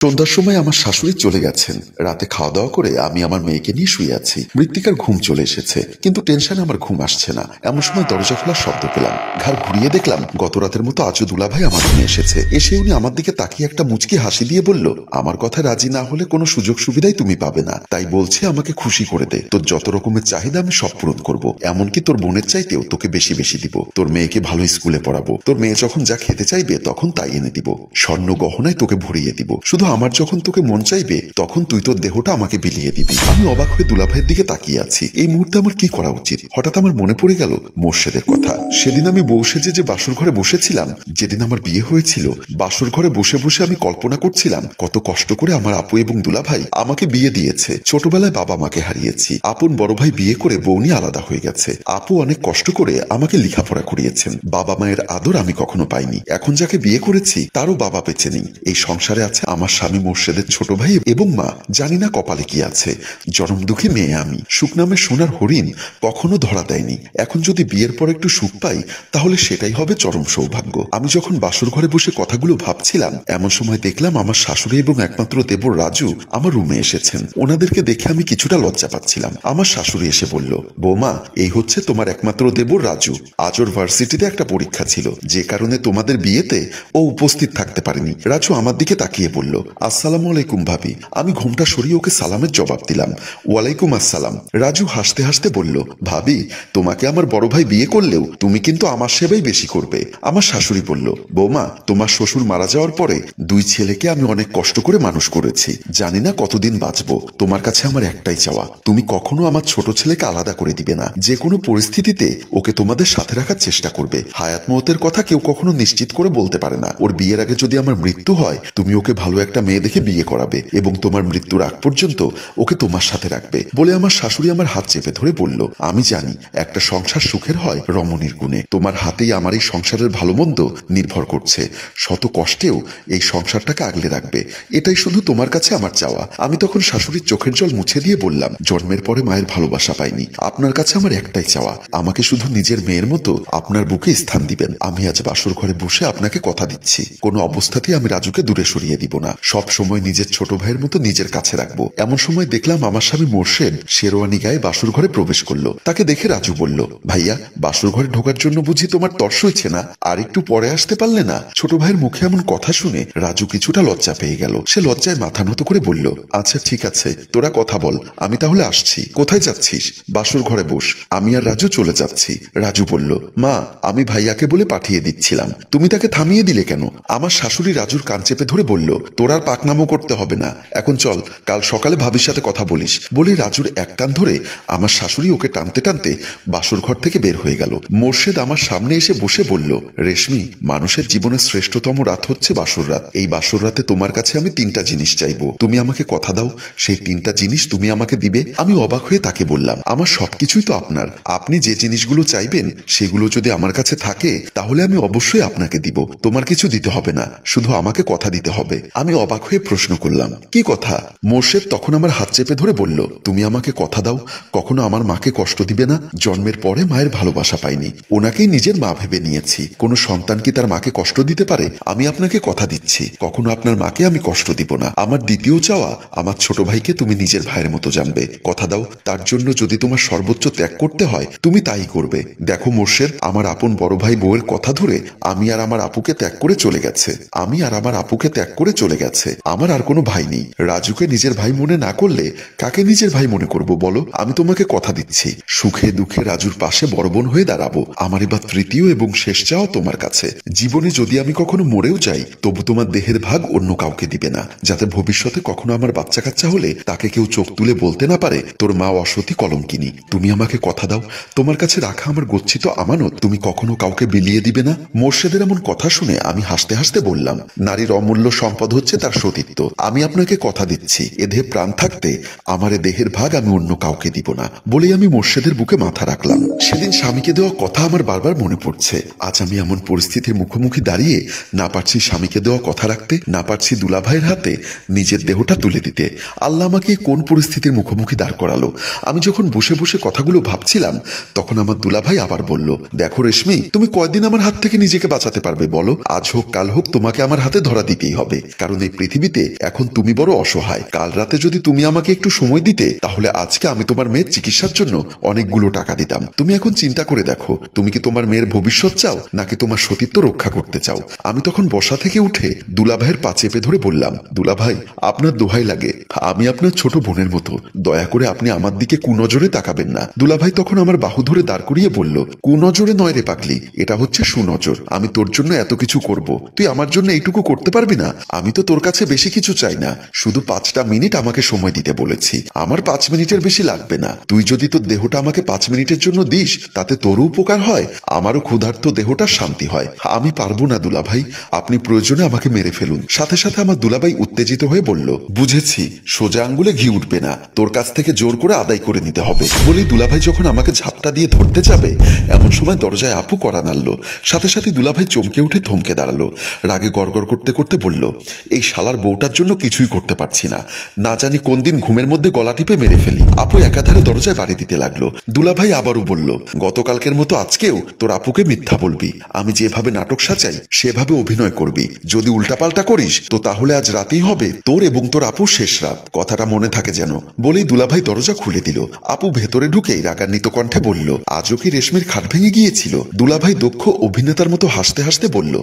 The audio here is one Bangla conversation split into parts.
সন্ধ্যার সময় আমার শাশুড়ি চলে গেছেন। রাতে খাওয়া দাওয়া করে আমি আমার মেয়েকে নিয়ে শুয়ে আছি। মৃত্তিকার ঘুম চলে এসেছে, কিন্তু টেনশনে আমার ঘুম আসছে না। এমন সময় দরজা খোলার শব্দ পেলাম। ঘাড় ঘুরিয়ে দেখলাম গত রাতের মতো আজও দুলাভাই আমার রুমে এসেছে। এসে উনি আমার দিকে তাকিয়ে একটা মুচকি হাসি দিয়ে বলল, আমার কথা রাজি না হলে কোনো সুযোগ সুবিধাই তুমি পাবে না, তাই বলছে আমাকে খুশি করে দে। তোর যত রকমের চাহিদা আমি সব পূরণ করব, এমনকি তোর বোনের চাইতেও তোকে বেশি বেশি দিব। তোর মেয়েকে ভালো স্কুলে পড়াবো, তোর মেয়ে যখন যা খেতে চাইবে তখন তাই এনে দিব। স্বর্ণ গহনায় তোকে ভরিয়ে দিব। শুধু আমার যখন তোকে মন চাইবে তখন তুই তোর দেহটা আমাকে বিলিয়ে দিবি। আমি অবাক হয়ে দুলাভাইয়ের দিকে তাকিয়ে আছি। এই মুহূর্তে আমার কি করা উচিত? হঠাৎ আমার মনে পড়ে গেল মোর্শেদের কথা। সেদিন আমি বউ সেজে যে বাসর ঘরে বসেছিলাম, যেদিন আমার বিয়ে হয়েছিল, বাসর ঘরে বসে বসে আমি কল্পনা করছিলাম কত কষ্ট করে আমার আপু এবং দুলাভাই আমাকে বিয়ে দিয়েছে। ছোটবেলায় বাবা মাকে হারিয়েছি, আপন বড় ভাই বিয়ে করে বউ নিয়ে আলাদা হয়ে গেছে। আপু অনেক কষ্ট করে আমাকে লেখাপড়া করিয়েছেন। বাবা মায়ের আদর আমি কখনো পাইনি। এখন যাকে বিয়ে করেছি তারও বাবা বেঁচে নেই। এই সংসারে আছে আমার স্বামী মোর্শেদের ছোট ভাই এবং মা। জানি না কপালে কি আছে। জনম দুঃখী মেয়ে আমি। সুখ নামে সোনার হরিণ কখনো ধরা দেয়নি। এখন যদি বিয়ের পর একটু সুখ পাই তাহলে সেটাই হবে চরম সৌভাগ্য। আমি যখন বাসর ঘরে বসে কথাগুলো ভাবছিলাম, এমন সময় দেখলাম আমার শাশুড়ি এবং একমাত্র দেবর রাজু আমার রুমে এসেছেন। ওনাদেরকে দেখে আমি কিছুটা লজ্জা পাচ্ছিলাম। আমার শাশুড়ি এসে বলল, বৌমা, এই হচ্ছে তোমার একমাত্র দেবর রাজু। আজ ওর ভার্সিটিতে একটা পরীক্ষা ছিল, যে কারণে তোমাদের বিয়েতে ও উপস্থিত থাকতে পারেনি। রাজু আমার দিকে তাকিয়ে বলল, আসসালামু আলাইকুম ভাবি। আমি ঘুমটা সরিয়ে ওকে সালামের জবাব দিলাম, ওয়ালাইকুম আসসালাম। রাজু হাসতে হাসতে বলল, ভাবি, তোমাকে আমার বড় ভাই বিয়ে করলেও তুমি কিন্তু আমার সেবাই বেশি করবে। আমার শাশুড়ি বলল, বৌমা, তোমার শ্বশুর মারা যাওয়ার পরে দুই ছেলেকে আমি অনেক কষ্ট করে মানুষ করেছি। জানি না কতদিন বাঁচবো। তোমার কাছে আমার একটাই চাওয়া, তুমি কখনো আমার ছোট ছেলেকে আলাদা করে দিবে না। যে কোনো পরিস্থিতিতে ওকে তোমাদের সাথে রাখার চেষ্টা করবে। হায়াত মওতের কথা কেউ কখনো নিশ্চিত করে বলতে পারে না। ওর বিয়ের আগে যদি আমার মৃত্যু হয়, তুমি ওকে ভালো একটা মেয়ে দেখে বিয়ে করাবে এবং তোমার মৃত্যুর আগ পর্যন্ত ওকে তোমার সাথে রাখবে। বলে আমার শাশুড়ি আমার হাত চেপে ধরে বলল, আমি জানি একটা সংসার সুখের হয় রমণীর গুণে। তোমার হাতেই আমার এই সংসারের ভালো মন্দ নির্ভর করছে। শত কষ্টেও এই সংসারটাকে আগলে রাখবে, এটাই শুধু তোমার কাছে আমার চাওয়া। আমি তখন শাশুড়ির চোখের জল মুছে দিয়ে বললাম, জন্মের পরে মায়ের ভালোবাসা পাইনি। আপনার কাছে আমার একটাই চাওয়া, আমাকে শুধু নিজের মেয়ের মতো আপনার বুকে স্থান দিবেন। আমি আজ বাসর ঘরে বসে আপনাকে কথা দিচ্ছি, কোনো অবস্থাতেই আমি রাজুকে দূরে সরিয়ে দিব না। সব সময় নিজের ছোট ভাইয়ের মতো নিজের কাছে রাখবো। এমন সময় দেখলাম আমার স্বামী মোর্শেদ শেরওয়ানি গায়ে বাসর ঘরে প্রবেশ করলো। তাকে দেখে রাজু বলল, ভাইয়া, বাসর ঘরে ঢোকার জন্য বুঝি তোমার তর্স হয়েছে না? আর একটু পরে আসতে পারলে না? ছোট ভাইয়ের মুখে এমন কথা শুনে রাজু কিছুটা লজ্জা পেয়ে গেল। সে লজ্জায় মাথা নত করে বলল, আচ্ছা ঠিক আছে, তোরা কথা বল, আমি তাহলে আসছি। কোথায় যাচ্ছিস? বাসর ঘরে বস, আমি আর রাজু চলে যাচ্ছি। রাজু বলল, মা, আমি ভাইয়াকে বলে পাঠিয়ে দিচ্ছিলাম, তুমি তাকে থামিয়ে দিলে কেন? আমার শাশুড়ি রাজুর কান চেপে ধরে বলল, তোর আর পাকনামো করতে হবে না, এখন চল, কাল সকালে ভাবির সাথে কথা বলিস। বলে রাজুর এক টান ধরে আমার শাশুড়ি ওকে টানতে টানতে বাসর ঘর থেকে বের হয়ে গেল। মোর্শেদ আমার সামনে এসে বসে বলল, রেশমি, মানুষের জীবনের শ্রেষ্ঠতম রাত হচ্ছে বাসর রাত। এই বাসর রাতে তোমার কাছে আমি তিনটা জিনিস চাইবো, তুমি আমাকে কথা দাও সেই তিনটা জিনিস তুমি আমাকে দিবে। আমি অবাক হয়ে তাকে বললাম, আমার সবকিছুই তো আপনার, আপনি যে জিনিসগুলো চাইবেন সেগুলো যদি আমার কাছে থাকে তাহলে আমি অবশ্যই আপনাকে দিব। তোমার কিছু দিতে হবে না, শুধু আমাকে কথা দিতে হবে। আমি অবাক হয়ে প্রশ্ন করলাম, কি কথা? মোর্শেদ তখন আমার হাত চেপে ধরে বলল, তুমি আমাকে কথা দাও কখনো আমার মাকে কষ্ট দিবে না। জন্মের পরে মায়ের ভালোবাসা পাইনি, ওনাকেই নিজের মা ভেবে নিয়েছি। কোনো সন্তান কি তার মাকে কষ্ট দিতে পারে? আমি আপনাকে কথা দিচ্ছি, কখনো আপনার মাকে আমি কষ্ট দিব না। আমার দ্বিতীয় চাওয়া, আমার ছোট ভাইকে তুমি নিজের ভাইয়ের মতো জানবে। কথা দাও, তার জন্য যদি তোমার সর্বোচ্চ ত্যাগ করতে হয় তুমি তাই করবে। দেখো মোর্শেদ, আমার আপন বড় ভাই বউয়ের কথা ধরে আমি আর আমার আপুকে ত্যাগ করে চলে গেছে। আমার আর কোনো ভাই নেই। রাজুকে নিজের ভাই মনে না করলে কাকে নিজের ভাই মনে করব বলো? আমি তোমাকে কথা দিচ্ছি, সুখে দুঃখে রাজুর পাশে বড় বোন হয়ে দাঁড়াবো। আমার এবার তৃতীয় এবং শেষ চাওয়া তোমার কাছে, জীবনে যদি আমি কখনো মরেও যাই তবু তোমার দেহের ভাগ অন্য কাউকে দিবে না, যাতে ভবিষ্যতে কখনো আমার বাচ্চা কাচ্চা হলে তাকে কেউ চোখ তুলে বলতে না পারে তোর মা অসতী কলঙ্কিনী। তুমি আমাকে কথা দাও, তোমার কাছে রাখা আমার গচ্ছিত আমানত তুমি কখনো কাউকে বিলিয়ে দিবে না। মোর্শেদের এমন কথা শুনে আমি হাসতে হাসতে বললাম, নারীর অমূল্য সম্পদ হচ্ছে তার সতীত্ব। আমি আপনাকে কথা দিচ্ছি, এ দেহে প্রাণ থাকতে আমার এ দেহের ভাগ আমি অন্য কাউকে দিব না। বলেই আমি মোর্শেদের বুকে মাথা রাখলাম। সেদিন স্বামীকে দেওয়া কথা আমার বারবার মনে পড়ছে। আজ আমি এমন পরিস্থিতির মুখোমুখি দাঁড়িয়ে না পারছি স্বামীকে দেওয়া কথা রাখতে, না পারছি দুলাভাইয়ের হাতে নিজের দেহটা তুলে দিতে। আল্লাহ আমাকে কোন পরিস্থিতির মুখোমুখি দাঁড় করালো। আমি যখন বসে বসে কথাগুলো ভাবছিলাম তখন আমার দুলাভাই আবার বলল, দেখো রেশমি, তুমি কয়দিন আমার হাত থেকে নিজেকে বাঁচাতে পারবে বলো? আজ হোক কাল হোক তোমাকে আমার হাতে ধরা দিতেই হবে, কারণ এই পৃথিবীতে এখন তুমি বড় অসহায়। কাল রাতে যদি তুমি আমাকে একটু সময় দিতে, তাহলে আজকে আমি তোমার মেয়ের চিকিৎসার জন্য অনেকগুলো টাকা দিতাম। তুমি এখন চিন্তা করে দেখো, তুমি কি তোমার মেয়ের ভবিষ্যৎ চাও নাকি তোমার সতীত্ব রক্ষা করতে চাও? আমি তখন বসা থেকে উঠে দুলাভাইয়ের পা চেপে ধরে বললাম, দুলাভাই, আপনার দোহাই লাগে, আমি আপনার ছোট বোনের মতো, দয়া করে আপনি আমার দিকে কুনজরে তাকাবেন না। দুলাভাই তখন আমার বাহু ধরে দাঁড় করিয়ে বলল, কুনজরে নয় রে পাগলি, এটা হচ্ছে সুনজর। আমি তোর জন্য এত কিছু করব, তুই আমার জন্য এইটুকু করতে পারবি না? আমি তো তোর কাছে বেশি কিছু চাই না, শুধু 5টা মিনিট আমাকে সময় দিতে বলেছি। আমার 5 মিনিটের বেশি লাগবে না। তুই যদি তোর দেহটা আমাকে 5 মিনিটের জন্য দিস, তাতে তোরও উপকার হয়, আমারও ক্ষুধার্ত দেহটা শান্তি হয়। আমি পারবো না দুলাভাই, আপনি প্রয়োজনে আমাকে মেরে ফেলুন। সাথে সাথে আমার দুলাভাই উত্তেজিত হয়ে বলল, বুঝেছি, সোজা আঙ্গুলে ঘি উঠবে না, তোর কাছ থেকে জোর করে আদায় করে নিতে হবে। বলেই দুলাভাই যখন আমাকে ঝাপটা দিয়ে ধরতে যাবে, এমন সময় দরজায় আপু কড়া নাড়ল। সাথে সাথে দুলাভাই চমকে উঠে থমকে দাঁড়ালো। রাগে গড়গড় করতে করতে বলল, এই শালার বউটার জন্য কিছুই করতে পারছি না, না জানি কোন দিন ঘুমের মধ্যে গলা টিপে মেরে ফেলি। আপু একাধারে দরজায় বাড়ি দিতে লাগলো। দুলাভাই আবারও বলল, গতকালকের মতো আজকেও তোর আপুকে মিথ্যা বলবি, আমি যেভাবে নাটক সাজাই সেভাবে অভিনয় করবি। যদি উল্টাপাল্টা করিস তো তাহলে আজ রাতেই হবে তোর এবং তোর আপুর শেষ রাত, কথাটা মনে থাকে যেন। বলেই দুলাভাই দরজা খুলে দিল। আপু ভেতরে ঢুকেই রাগান্বিত কণ্ঠে বলল, আজও কি রেশমির খাট ভেঙে গিয়েছিল? দুলাভাই দক্ষ অভিনেতার মতো হাসতে হাসতে বলল,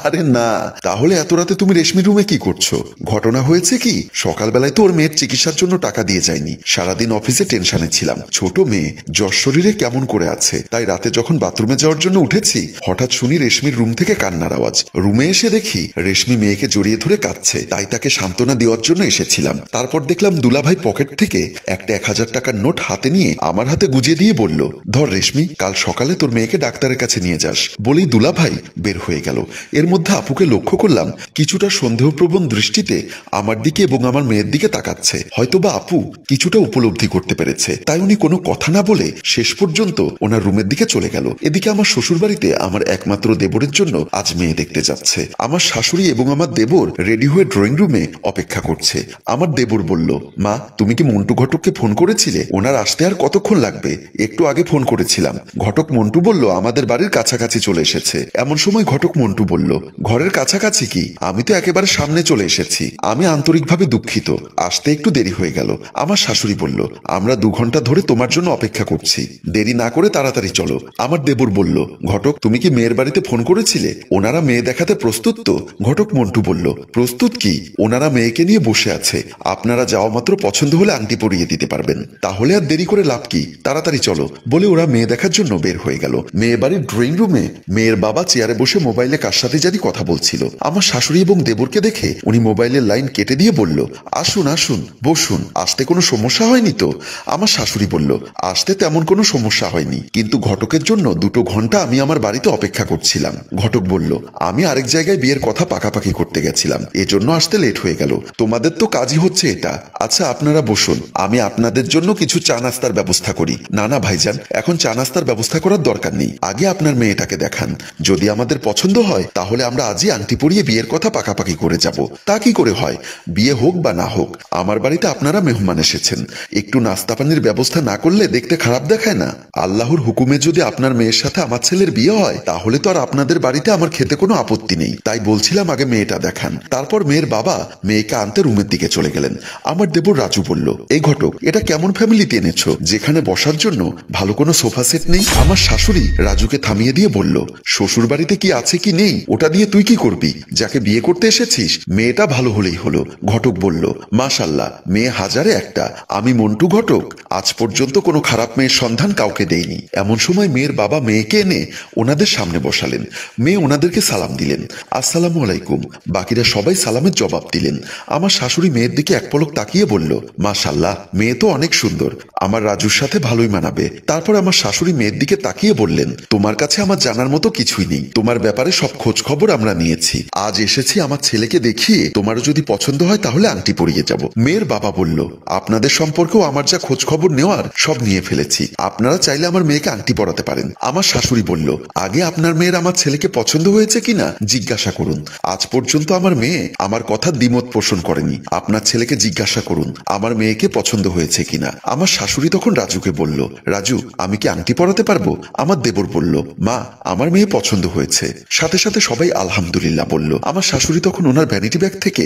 আরে না, তাহলে এত রাতে তুমি রেশমির রুমে কি করছো? ঘটনা হয়েছে কি, সকালবেলায় তো ওর মেয়ের চিকিৎসার জন্য টাকা দিয়ে যায়নি, সারাদিন অফিসে টেনশনে ছিলাম। ছোট মেয়ে, জ্বর শরীরে কেমন করে আছে, তাই রাতে যখন বাথরুমে যাওয়ার জন্য উঠেছি, হঠাৎ শুনি রেশমির রুম থেকে কান্নার আওয়াজ। রুমে এসে দেখি রেশমি মেয়েকে জড়িয়ে ধরে কাঁদছে, তাই তাকে সান্ত্বনা দেওয়ার জন্য এসেছিলাম। তারপর দেখলাম দুলাভাই পকেট থেকে একটা 1000 টাকার নোট হাতে নিয়ে আমার হাতে গুজিয়ে দিয়ে বলল, ধর রেশমি, কাল সকালে তোর মেয়েকে ডাক্তারের কাছে নিয়ে যাস। বলেই দুলাভাই বের হয়ে গেল। এর মধ্যে আপুকে লক্ষ্য করলাম কিছুটা সন্দেহপ্রবণ দৃষ্টিতে আমার দিকে এবং আমার মেয়ের দিকে তাকাচ্ছে। হয়তোবা আপু কিছুটা উপলব্ধি করতে পেরেছে, তাই উনি কোনো কথা না বলে শেষ পর্যন্ত ওনার রুমের দিকে চলে গেল। এদিকে আমার শ্বশুর বাড়িতে আমার একমাত্র দেবরের জন্য আজ মেয়ে দেখতে যাচ্ছে। আমার শাশুড়ি এবং আমার দেবর রেডি হয়ে ড্রয়িং রুমে অপেক্ষা করছে। আমার দেবর বলল, মা, তুমি কি মন্টু ঘটককে ফোন করেছিলে? ওনার আসতে আর কতক্ষণ লাগবে? একটু আগে ফোন করেছিলাম। ঘটক মন্টু বলল আমাদের বাড়ির কাছাকাছি চলে এসেছে। এমন সময় ঘটক মন্টু বলল, ঘরের কাছাকাছি কি? আমি তো একেবারে সামনে চলে এসেছি। আমি আন্তরিকভাবে দুঃখিত, আসতে একটু দেরি হয়ে গেল। আমার শাশুড়ি বলল, আমরা 2 ঘন্টা ধরে তোমার জন্য অপেক্ষা করছি, দেরি না করে তাড়াতাড়ি চলো। আমার দেবর বলল, ঘটক, তুমি কি মেয়ের বাড়িতে ফোন করেছিলে? ওনারা মেয়ে দেখাতে প্রস্তুত তো? ঘটক মন্টু বলল, প্রস্তুত কি? ওনারা মেয়েকে নিয়ে বসে আছে, আপনারা যাওয়া মাত্র পছন্দ হলে আংটি পরিয়ে দিতে পারবেন। তাহলে আর দেরি করে লাভ কি, তাড়াতাড়ি চলো। বলে ওরা মেয়ে দেখার জন্য বের হয়ে গেল। মেয়ে বাড়ির ড্রয়িং রুমে মেয়ের বাবা চেয়ারে বসে মোবাইলে কার সাথে জানি কথা বলছিল। আমার শাশুড়ি এবং দেবরকে দেখে উনি মোবাইলের লাইন কেটে দিয়ে বলল, আসুন আসুন, বসুন, আসতে কোনো সমস্যা হয়নি তো? আমার শাশুড়ি বলল, আসতে তেমন কোনো সমস্যা হয়নি, কিন্তু ঘটকের জন্য 2 ঘন্টা আমি আমার বাড়িতে অপেক্ষা করছিলাম। ঘটক বলল, আমি আরেক জায়গায় বিয়ের কথা পাকাপাকি করতে গেছিলাম, এজন্য আসতে লেট হয়ে গেল। তোমাদের তো কাজই হচ্ছে এটা। আচ্ছা আপনারা বসুন, আমি আপনাদের জন্য কিছু চা নাস্তার ব্যবস্থা করি। না না ভাইজান, এখন চা নাস্তার ব্যবস্থা করার দরকার নেই, আগে আপনার মেয়েটাকে দেখান। যদি আমাদের পছন্দ হয় তাহলে আমরা আজই আংটি পরিয়ে বিয়ের কথা পাকাপাকি করে যাব। তা কি করে হয়? বিয়ে হোক বা না হোক, আমার বাড়িতে আপনারা মেহমান এসেছেন, একটু নাস্তা পানির ব্যবস্থা না করলে দেখতে খারাপ দেখায় না? আল্লাহর হুকুমে যদি আপনার মেয়ের সাথে আমার ছেলের বিয়ে হয়, তাহলে তো আর আপনাদের বাড়িতে আমার খেতে কোনো আপত্তি নেই। তাই বলছিলাম আগে মেয়েটা দেখান। তারপর মেয়ের বাবা মেয়েকে আনতে রুমের দিকে চলে গেলেন। আমার দেবর রাজু বলল, এই ঘটক, এটা কেমন ফ্যামিলিতে এনেছো যেখানে বসার জন্য ভালো কোনো সোফা সেট নেই? আমার শাশুড়ি রাজুকে থামিয়ে দিয়ে বলল, শ্বশুর বাড়িতে কি আছে কি নেই ওটা দিয়ে তুই কি করবি? যাকে বিয়ে করতে এসেছিস মেয়েটা ভালো হলেই হলো। ঘটক বলল, মাশাল্লাহ, মেয়ে হাজারে একটা। আমি মন্টু ঘটক আজ পর্যন্ত কোনো খারাপ মেয়ের সন্ধান কাউকে দেইনি। এমন সময় মেয়ের বাবা মেয়েকে এনে ওনাদের সামনে বসালেন। মেয়ে ওনাদেরকে সালাম দিলেন, আসসালামু আলাইকুম। বাকিরা সবাই সালামের জবাব দিলেন। আমার শাশুড়ি মেয়ের দিকে এক পলক তাকিয়ে বলল, মাশাল্লাহ, মেয়ে তো অনেক সুন্দর, আমার রাজুর সাথে ভালোই মানাবে। তারপর আমার শাশুড়ি মেয়ের দিকে তাকিয়ে বললেন, তোমার কাছে আমার জানার মতো কিছুই নেই, তোমার ব্যাপারে সব খোঁজ খবর আমরা নিয়েছি। আজ এসেছি আমার ছেলেকে দেখিয়ে তোমারও যদি পছন্দ হয় তাহলে আংটি পরিয়ে যাব। মেয়ের বাবা বলল, আপনাদের সম্পর্কেও আমার যা খোঁজ খবর নেওয়ার সব নিয়ে ফেলেছি, আপনারা চাইলে আমার মেয়েকে আংটি পরাতে পারেন। আমার শাশুড়ি বলল, আগে আপনার মেয়ের আমার ছেলেকে পছন্দ হয়েছে কিনা জিজ্ঞাসা করুন। আজ পর্যন্ত আমার মেয়ে আমার কথা দ্বিমত পোষণ করেনি, আপনার ছেলেকে জিজ্ঞাসা করুন আমার মেয়েকে পছন্দ হয়েছে কিনা। আমার শাশুড়ি তখন রাজুকে বলল, রাজু, আমি কি আংটি পরাতে পারবো? আমার দেবর বলল, মা, আমার মেয়ে পছন্দ হয়েছে। সাথে সাথে সবাই আলহামদুলিল্লাহ বলল। আমার শাশুড়ি তখন ওনার ভ্যানিটি ভ্যানিটি ব্যাগ থেকে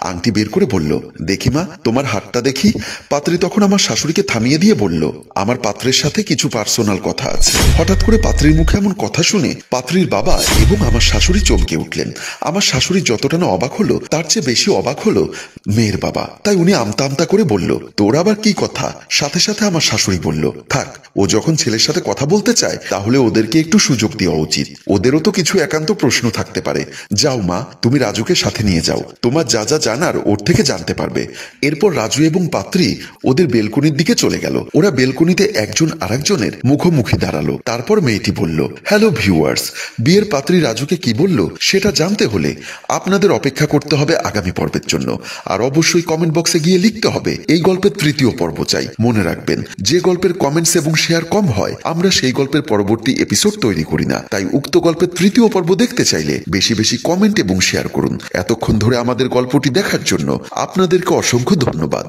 আংটি বের করে বলল, দেখি মা, তোমার হাতটা দেখি। পাত্রী তখন আমার শাশুড়িকে থামিয়ে দিয়ে বলল, আমার পাত্রের সাথে কিছু পার্সোনাল কথা আছে। হঠাৎ করে পাত্রীর মুখে এমন কথা শুনে পাত্রীর বাবা এবং আমার শাশুড়ি চমকে উঠলেন। আমার শাশুড়ি যতটা না অবাক হলো তার চেয়ে বেশি অবাক হলো মেয়ের বাবা। তাই উনি আমতা আমতা করে বলল, তোর আবার কি কথা? সাথে সাথে আমার শাশুড়ি বলল, থাক, ও যখন ছেলের সাথে কথা বলতে চায় তাহলে ওদেরকে একটু সুযোগ দেওয়া উচিত। ওদেরও তো কিছু একান্ত প্রশ্ন থাকতে পারে। যাও মা, তুমি রাজুকে সাথে নিয়ে যাও, তোমার যা যা জানার ওর থেকে জানতে পারবে। এরপর রাজু এবং পাত্রী ওদের বেলকনির দিকে চলে গেল। ওরা বেলকনিতে একজন আরেকজনের মুখোমুখি দাঁড়ালো। তারপর মেয়েটি বলল, হ্যালো ভিউয়ার্স, বিয়ের পাত্রী রাজুকে কি বলল সেটা জানতে হলে আপনাদের অপেক্ষা করতে হবে আগামী পর্বের জন্য। আর অবশ্যই কমেন্ট বক্সে গিয়ে লিখতে হবে এই গল্পের তৃতীয় পর্ব চাই। মনে রাখবেন, যে গল্পের কমেন্টস এবং শেয়ার কম হয় আমরা সেই গল্পের পরবর্তী এপিসোড তৈরি করি না। তাই উক্ত গল্পের তৃতীয় পর্ব দেখতে চাইলে বেশি বেশি কমেন্ট এবং শেয়ার করুন। এতক্ষণ ধরে আমাদের গল্পটি দেখার জন্য আপনাদেরকে অসংখ্য ধন্যবাদ।